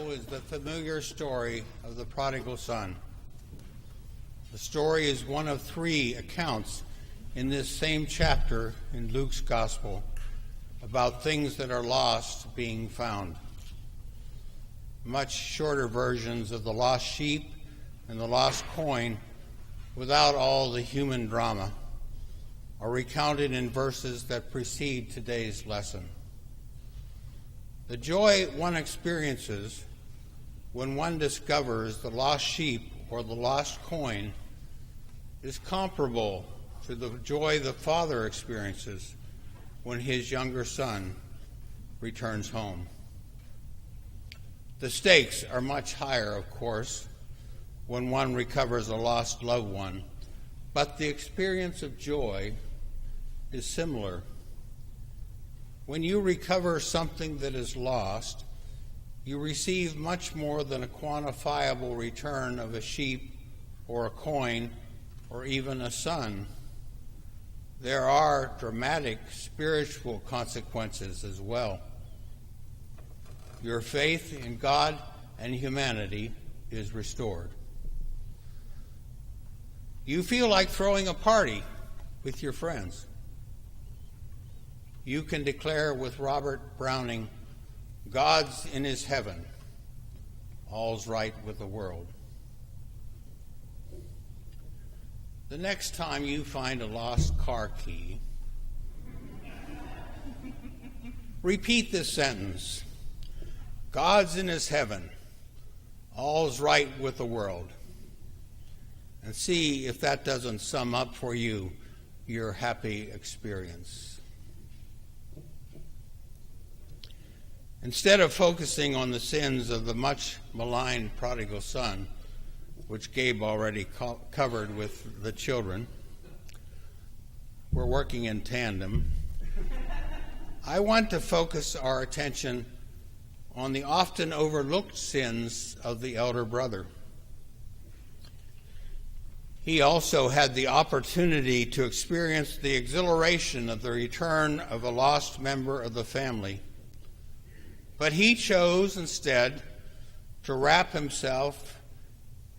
Bible is the familiar story of the prodigal son. The story is one of three accounts in this same chapter in Luke's Gospel about things that are lost being found. Much shorter versions of the lost sheep and the lost coin, without all the human drama, are recounted in verses that precede today's lesson. The joy one experiences when one discovers the lost sheep or the lost coin is comparable to the joy the father experiences when his younger son returns home. The stakes are much higher, of course, when one recovers a lost loved one, but the experience of joy is similar. When you recover something that is lost, you receive much more than a quantifiable return of a sheep or a coin or even a son. There are dramatic spiritual consequences as well. Your faith in God and humanity is restored. You feel like throwing a party with your friends. You can declare with Robert Browning, "God's in his heaven, all's right with the world." The next time you find a lost car key, repeat this sentence: "God's in his heaven, all's right with the world," and see if that doesn't sum up for you your happy experience. Instead of focusing on the sins of the much maligned prodigal son, which Gabe already covered with the children, we're working in tandem, I want to focus our attention on the often overlooked sins of the elder brother. He also had the opportunity to experience the exhilaration of the return of a lost member of the family. But he chose instead to wrap himself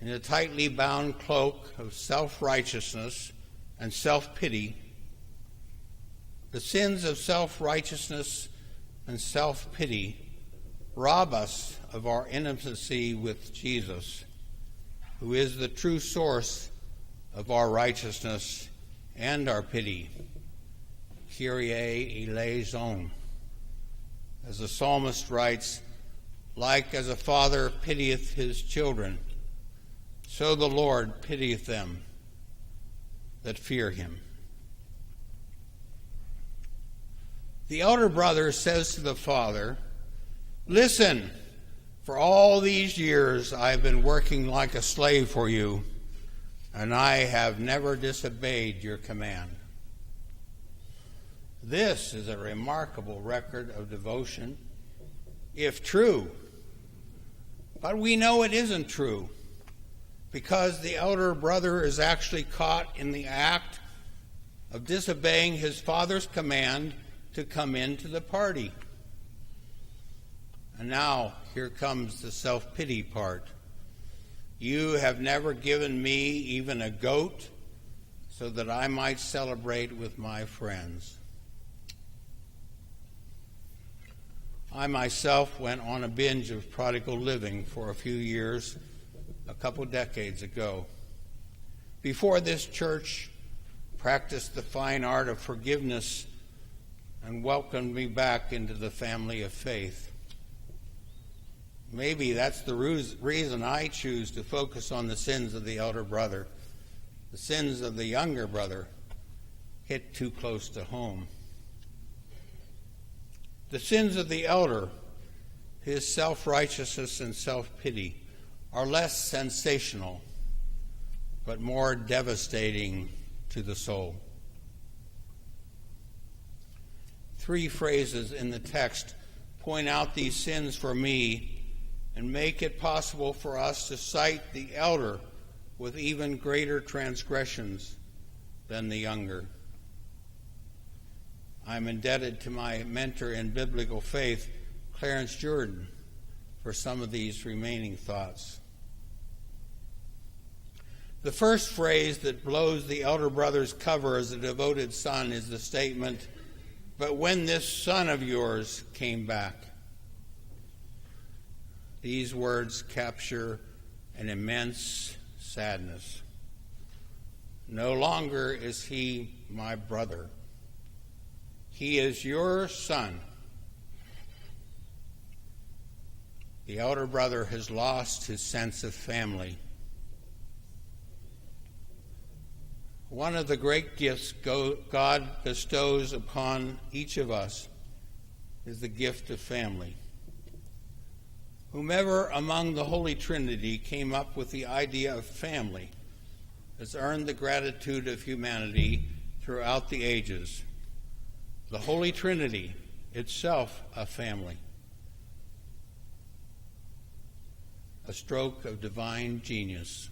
in a tightly bound cloak of self-righteousness and self-pity. The sins of self-righteousness and self-pity rob us of our intimacy with Jesus, who is the true source of our righteousness and our pity. Kyrie eleison. As the psalmist writes, "Like as a father pitieth his children, so the Lord pitieth them that fear him." The elder brother says to the father, "Listen, for all these years I have been working like a slave for you, and I have never disobeyed your command." This is a remarkable record of devotion, if true. But we know it isn't true, because the elder brother is actually caught in the act of disobeying his father's command to come into the party. And now, here comes the self-pity part. "You have never given me even a goat so that I might celebrate with my friends." I myself went on a binge of prodigal living for a few years, a couple decades ago. Before this church practiced the fine art of forgiveness and welcomed me back into the family of faith. Maybe that's the reason I choose to focus on the sins of the elder brother. The sins of the younger brother hit too close to home. The sins of the elder, his self-righteousness and self-pity, are less sensational, but more devastating to the soul. Three phrases in the text point out these sins for me and make it possible for us to cite the elder with even greater transgressions than the younger. I'm indebted to my mentor in biblical faith, Clarence Jordan, for some of these remaining thoughts. The first phrase that blows the elder brother's cover as a devoted son is the statement, "But when this son of yours came back." These words capture an immense sadness. No longer is he my brother. He is your son. The elder brother has lost his sense of family. One of the great gifts God bestows upon each of us is the gift of family. Whomever among the Holy Trinity came up with the idea of family has earned the gratitude of humanity throughout the ages. The Holy Trinity, itself a family. A stroke of divine genius.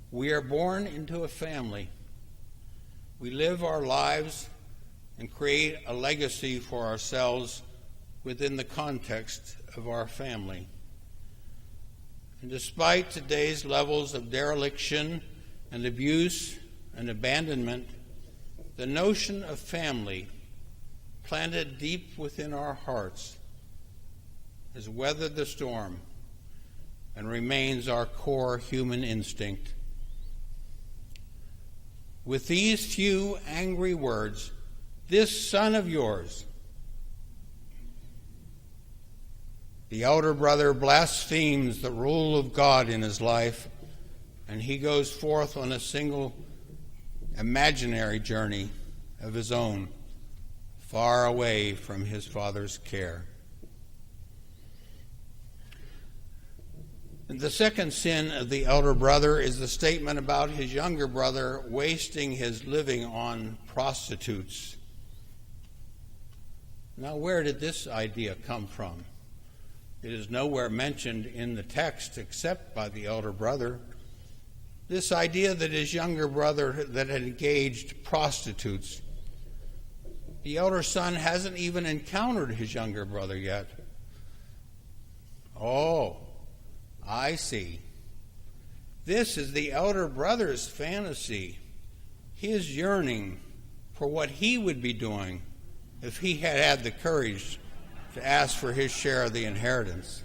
We are born into a family. We live our lives and create a legacy for ourselves within the context of our family. And despite today's levels of dereliction and abuse and abandonment, the notion of family, planted deep within our hearts, has weathered the storm and remains our core human instinct. With these few angry words, "This son of yours," the elder brother blasphemes the rule of God in his life, and he goes forth on a single imaginary journey of his own, far away from his father's care. And the second sin of the elder brother is the statement about his younger brother wasting his living on prostitutes. Now, where did this idea come from? It is nowhere mentioned in the text except by the elder brother. This idea that his younger brother that had engaged prostitutes. The elder son hasn't even encountered his younger brother yet. Oh, I see. This is the elder brother's fantasy, his yearning for what he would be doing if he had had the courage to ask for his share of the inheritance.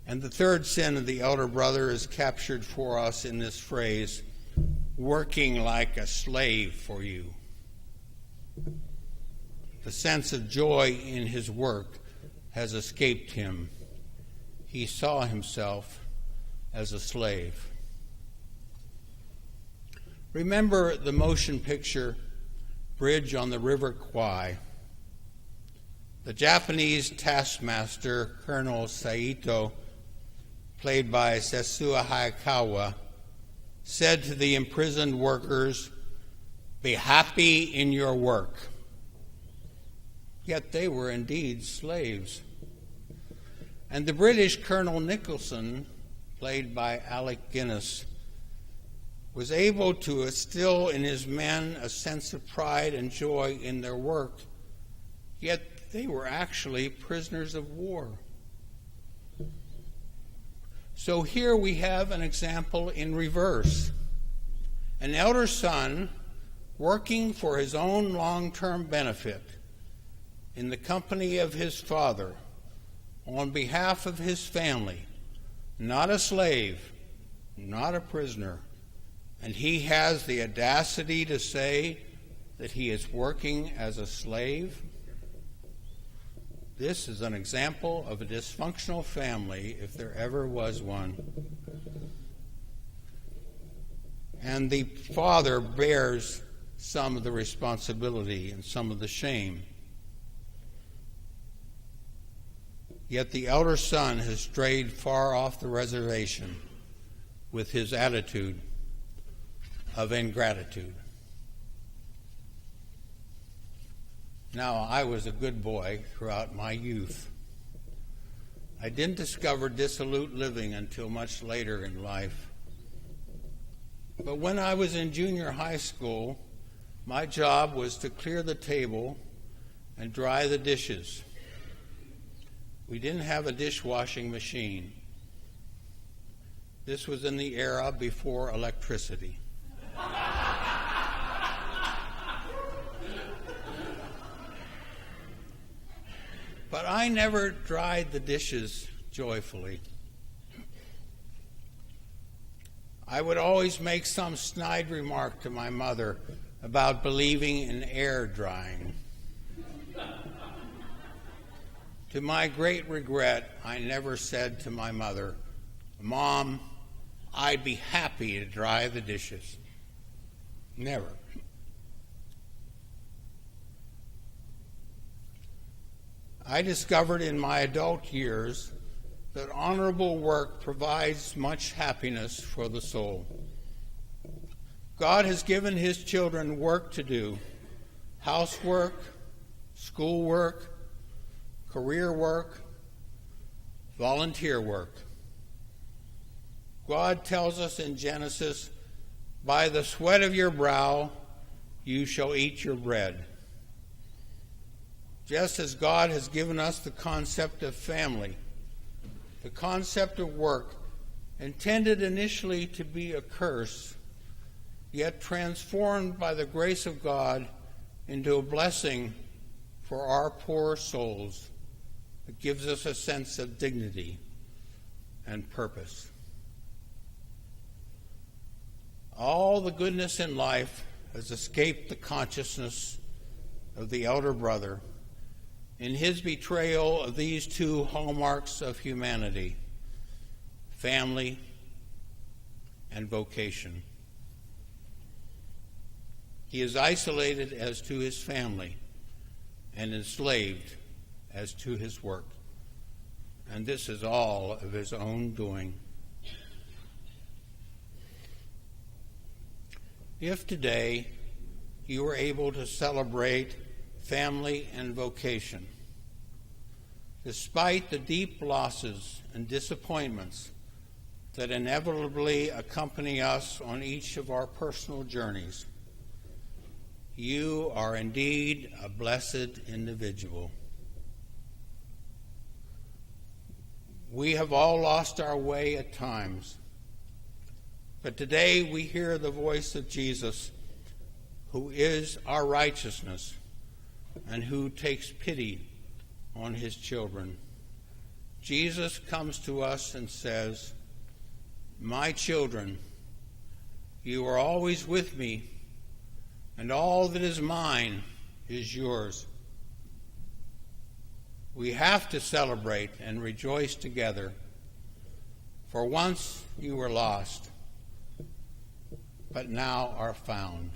And the third sin of the elder brother is captured for us in this phrase, "working like a slave for you." The sense of joy in his work has escaped him. He saw himself as a slave. Remember the motion picture Bridge on the River Kwai. The Japanese taskmaster, Colonel Saito, played by Setsue Hayakawa, said to the imprisoned workers, "Be happy in your work." Yet they were indeed slaves. And the British Colonel Nicholson, played by Alec Guinness, was able to instill in his men a sense of pride and joy in their work, yet they were actually prisoners of war. So here we have an example in reverse. An elder son working for his own long-term benefit in the company of his father on behalf of his family, not a slave, not a prisoner, and he has the audacity to say that he is working as a slave. This is an example of a dysfunctional family, if there ever was one. And the father bears some of the responsibility and some of the shame. Yet the elder son has strayed far off the reservation with his attitude of ingratitude. Now, I was a good boy throughout my youth. I didn't discover dissolute living until much later in life. But when I was in junior high school, my job was to clear the table and dry the dishes. We didn't have a dishwashing machine. This was in the era before electricity. But I never dried the dishes joyfully. I would always make some snide remark to my mother about believing in air drying. To my great regret, I never said to my mother, "Mom, I'd be happy to dry the dishes." Never. I discovered in my adult years that honorable work provides much happiness for the soul. God has given his children work to do: housework, schoolwork, career work, volunteer work. God tells us in Genesis, "By the sweat of your brow you shall eat your bread." Just as God has given us the concept of family, the concept of work, intended initially to be a curse, yet transformed by the grace of God into a blessing for our poor souls, it gives us a sense of dignity and purpose. All the goodness in life has escaped the consciousness of the elder brother in his betrayal of these two hallmarks of humanity: family and vocation. He is isolated as to his family and enslaved as to his work. And this is all of his own doing. If today you were able to celebrate family and vocation, despite the deep losses and disappointments that inevitably accompany us on each of our personal journeys, you are indeed a blessed individual. We have all lost our way at times, but today we hear the voice of Jesus, who is our righteousness and who takes pity on his children. Jesus comes to us and says, "My children, you are always with me, and all that is mine is yours." We have to celebrate and rejoice together, for once you were lost, but now are found.